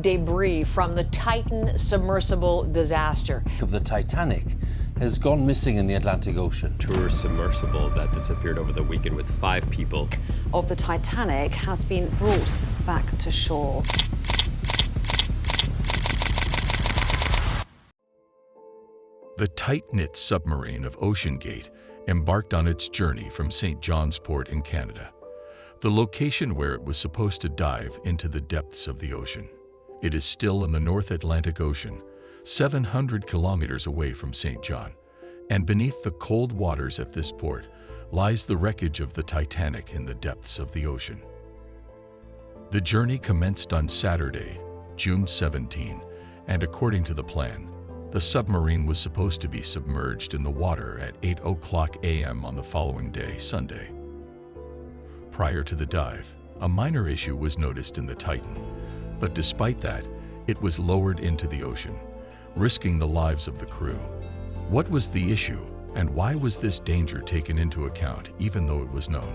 Debris from the Titan submersible disaster. Of the Titanic has gone missing in the Atlantic Ocean. Tour submersible that disappeared over the weekend with 5 people. Of the Titanic has been brought back to shore. The tight-knit submarine of OceanGate embarked on its journey from St. John's Port in Canada, the location where it was supposed to dive into the depths of the ocean. It is still in the North Atlantic Ocean, 700 kilometers away from St. John, and beneath the cold waters at this port lies the wreckage of the Titanic in the depths of the ocean. The journey commenced on Saturday, June 17, and according to the plan, the submarine was supposed to be submerged in the water at 8:00 a.m. on the following day, Sunday. Prior to the dive, a minor issue was noticed in the Titan, but despite that, it was lowered into the ocean, risking the lives of the crew. What was the issue, and why was this danger taken into account even though it was known?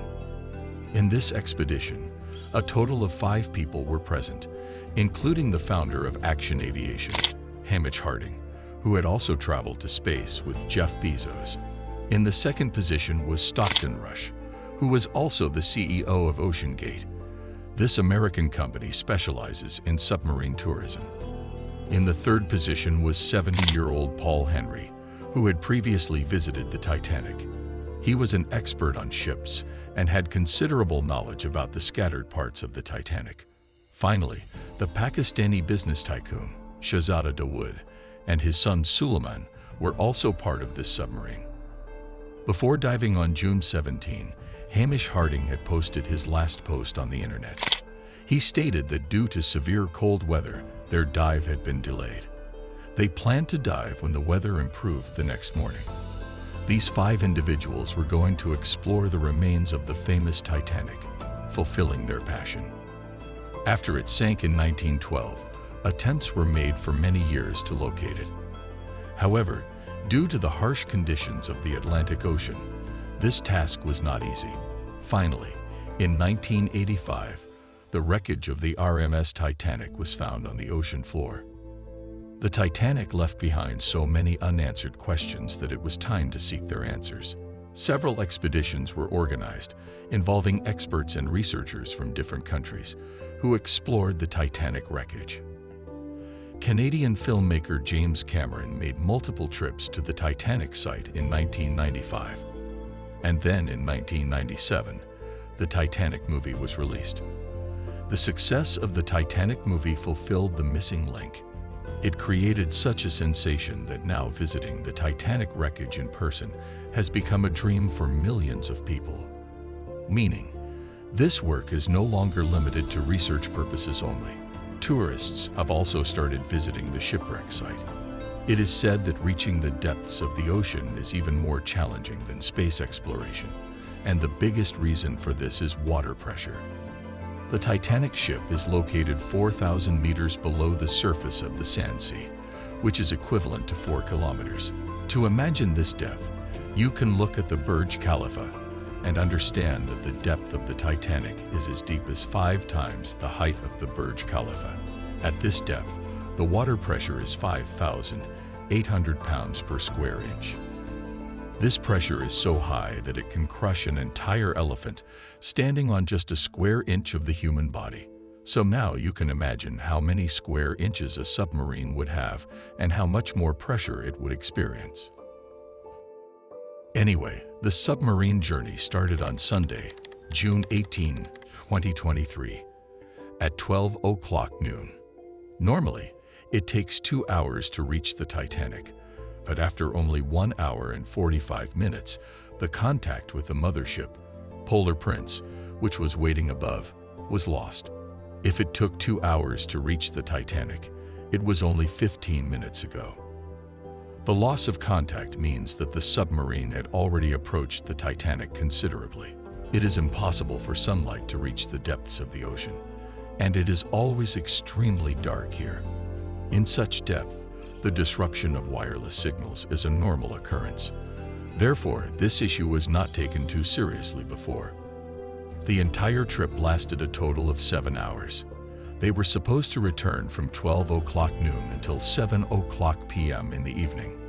In this expedition, a total of 5 people were present, including the founder of Action Aviation, Hamish Harding, who had also traveled to space with Jeff Bezos. In the second position was Ashton Rash, who was also the CEO of OceanGate. This American company specializes in submarine tourism. In the third position was 70-year-old Paul Henry, who had previously visited the Titanic. He was an expert on ships and had considerable knowledge about the scattered parts of the Titanic. Finally, the Pakistani business tycoon, Shahzada Dawood, and his son Suleiman were also part of this submarine. Before diving on June 17, Hamish Harding had posted his last post on the internet. He stated that due to severe cold weather, their dive had been delayed. They planned to dive when the weather improved the next morning. These 5 individuals were going to explore the remains of the famous Titanic, fulfilling their passion. After it sank in 1912, attempts were made for many years to locate it. However, due to the harsh conditions of the Atlantic Ocean, this task was not easy. Finally, in 1985, the wreckage of the RMS Titanic was found on the ocean floor. The Titanic left behind so many unanswered questions that it was time to seek their answers. Several expeditions were organized, involving experts and researchers from different countries, who explored the Titanic wreckage. Canadian filmmaker James Cameron made multiple trips to the Titanic site in 1995. And then in 1997, the Titanic movie was released. The success of the Titanic movie fulfilled the missing link. It created such a sensation that now visiting the Titanic wreckage in person has become a dream for millions of people. Meaning, this work is no longer limited to research purposes only. Tourists have also started visiting the shipwreck site. It is said that reaching the depths of the ocean is even more challenging than space exploration, and the biggest reason for this is water pressure. The Titanic ship is located 4,000 meters below the surface of the sand sea, which is equivalent to 4 kilometers. To imagine this depth, you can look at the Burj Khalifa and understand that the depth of the Titanic is as deep as 5 times the height of the Burj Khalifa. At this depth, the water pressure is 5,800 pounds per square inch. This pressure is so high that it can crush an entire elephant standing on just a square inch of the human body. So now you can imagine how many square inches a submarine would have and how much more pressure it would experience. Anyway, the submarine journey started on Sunday, June 18, 2023, at 12:00 noon. Normally, it takes 2 hours to reach the Titanic, but after only 1 hour and 45 minutes, the contact with the mothership, Polar Prince, which was waiting above, was lost. If it took 2 hours to reach the Titanic, it was only 15 minutes ago. The loss of contact means that the submarine had already approached the Titanic considerably. It is impossible for sunlight to reach the depths of the ocean, and it is always extremely dark here. In such depth, the disruption of wireless signals is a normal occurrence. Therefore, this issue was not taken too seriously before. The entire trip lasted a total of 7 hours. They were supposed to return from 12 o'clock noon until 7 o'clock p.m. in the evening.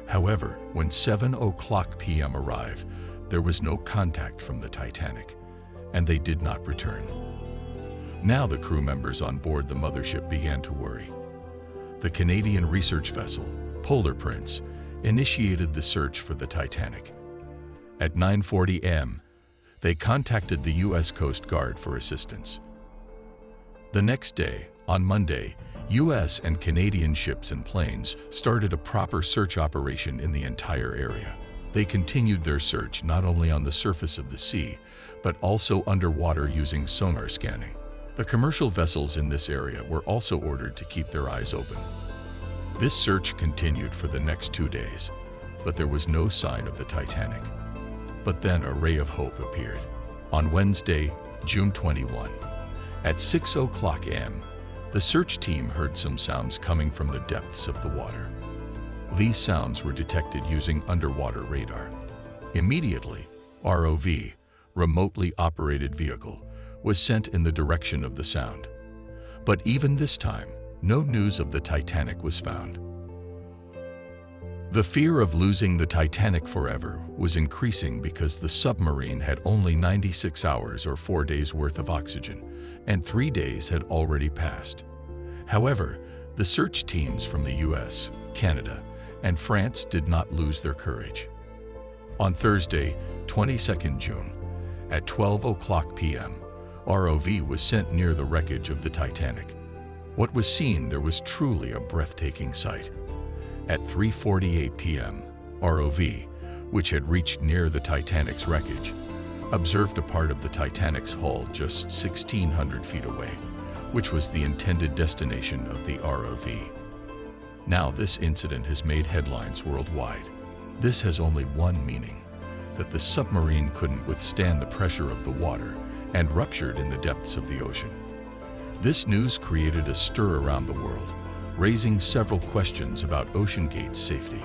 However, when 7 o'clock p.m. arrived, there was no contact from the Titanic, and they did not return. Now the crew members on board the mothership began to worry. The Canadian research vessel, Polar Prince, initiated the search for the Titanic. At 9:40 a.m., they contacted the U.S. Coast Guard for assistance. The next day, on Monday, U.S. and Canadian ships and planes started a proper search operation in the entire area. They continued their search not only on the surface of the sea, but also underwater using sonar scanning. The commercial vessels in this area were also ordered to keep their eyes open. This search continued for the next 2 days, but there was no sign of the Titanic. But then a ray of hope appeared. On Wednesday, June 21, at 6 o'clock a.m., the search team heard some sounds coming from the depths of the water. These sounds were detected using underwater radar. Immediately, ROV, remotely operated vehicle, was sent in the direction of the sound. But even this time, no news of the Titanic was found. The fear of losing the Titanic forever was increasing because the submarine had only 96 hours or 4 days worth of oxygen, and 3 days had already passed. However, the search teams from the US, Canada, and France did not lose their courage. On Thursday, 22nd June, at 12 o'clock p.m., ROV was sent near the wreckage of the Titanic. What was seen there was truly a breathtaking sight. At 3:48 p.m., ROV, which had reached near the Titanic's wreckage, observed a part of the Titanic's hull just 1,600 feet away, which was the intended destination of the ROV. Now this incident has made headlines worldwide. This has only one meaning, that the submarine couldn't withstand the pressure of the water and ruptured in the depths of the ocean. This news created a stir around the world, raising several questions about OceanGate's safety.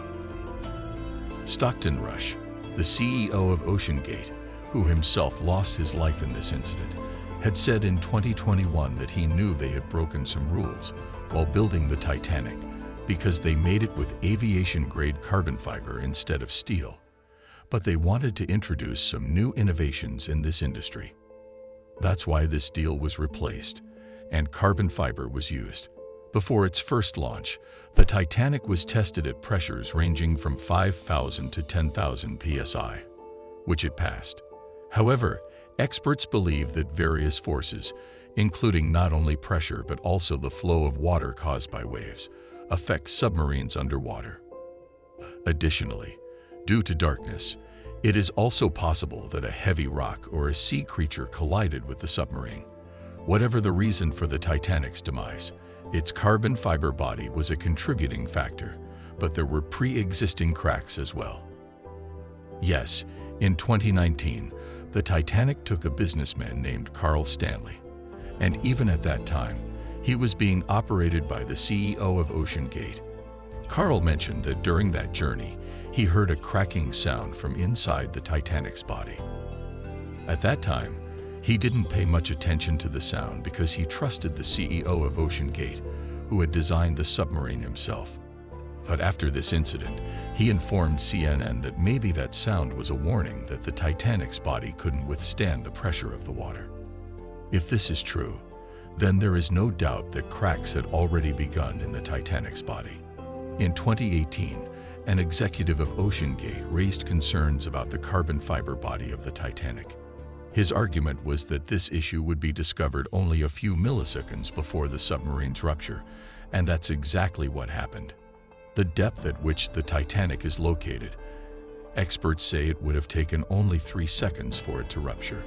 Ashton Rash, the CEO of OceanGate, who himself lost his life in this incident, had said in 2021 that he knew they had broken some rules while building the Titanic because they made it with aviation-grade carbon fiber instead of steel. But they wanted to introduce some new innovations in this industry. That's why this deal was replaced, and carbon fiber was used. Before its first launch, the Titanic was tested at pressures ranging from 5,000 to 10,000 psi, which it passed. However, experts believe that various forces, including not only pressure but also the flow of water caused by waves, affect submarines underwater. Additionally, due to darkness, it is also possible that a heavy rock or a sea creature collided with the submarine. Whatever the reason for the Titanic's demise, its carbon fiber body was a contributing factor, but there were pre-existing cracks as well. Yes, in 2019, the Titanic took a businessman named Carl Stanley, and even at that time, he was being operated by the CEO of OceanGate. Carl mentioned that during that journey, he heard a cracking sound from inside the Titanic's body. At that time, he didn't pay much attention to the sound because he trusted the CEO of OceanGate, who had designed the submarine himself. But after this incident, he informed CNN that maybe that sound was a warning that the Titanic's body couldn't withstand the pressure of the water. If this is true, then there is no doubt that cracks had already begun in the Titanic's body. In 2018, an executive of OceanGate raised concerns about the carbon fiber body of the Titanic. His argument was that this issue would be discovered only a few milliseconds before the submarine's rupture, and that's exactly what happened. The depth at which the Titanic is located, experts say it would have taken only 3 seconds for it to rupture.